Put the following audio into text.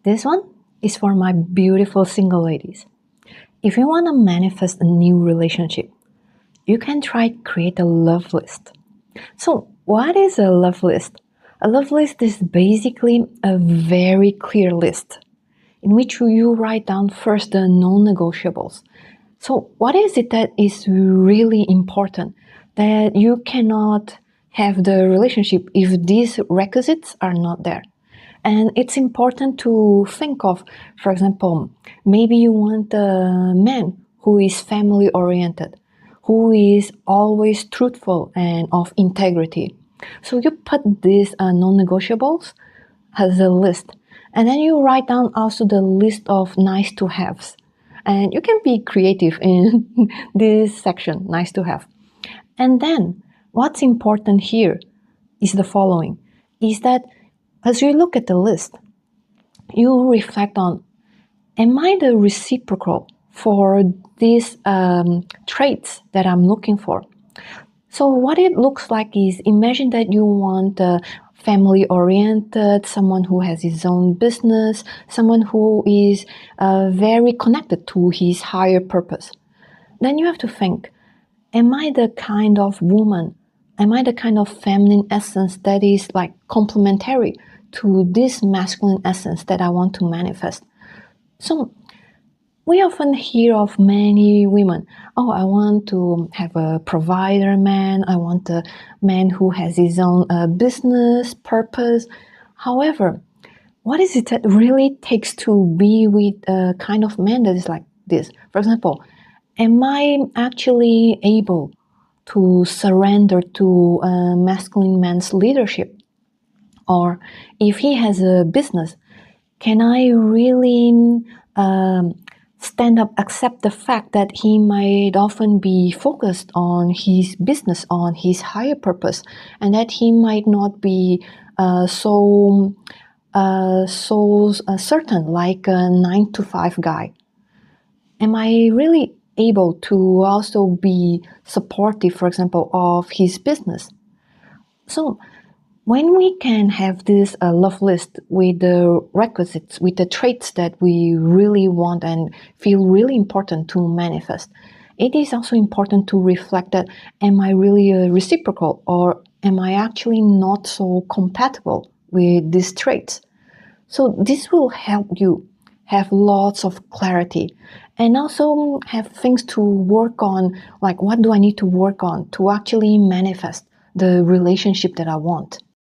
This one is for my beautiful single ladies. If you want to manifest a new relationship, you can try create a love list. So, what is a love list? A love list is basically a very clear list in which you write down first the non-negotiables. So, what is it that is really important that you cannot have the relationship if these requisites are not there? And it's important to think of, for example, maybe you want a man who is family oriented, who is always truthful and of integrity. So you put these non-negotiables as a list, and then you write down also the list of nice to haves. And you can be creative in this section, nice to have. And then what's important here is the following, is that as you look at the list, you reflect on, am I the reciprocal for these traits that I'm looking for? So what it looks like is, imagine that you want a family-oriented, someone who has his own business, someone who is very connected to his higher purpose. Then you have to think, am I the kind of woman, am I the kind of feminine essence that is like complementary to this masculine essence that I want to manifest? So we often hear of many women, oh, I want to have a provider man, I want a man who has his own business, purpose. However, what is it that really takes to be with a kind of man that is like this? For example, am I actually able to surrender to a masculine man's leadership? Or if he has a business, can I really stand up, accept the fact that he might often be focused on his business, on his higher purpose, and that he might not be so certain like a 9-to-5 guy? Am I really able to also be supportive, for example, of his business? So when we can have this love list with the requisites, with the traits that we really want and feel really important to manifest, it is also important to reflect that, am I really reciprocal, or am I actually not so compatible with these traits? So this will help you have lots of clarity and also have things to work on, like what do I need to work on to actually manifest the relationship that I want.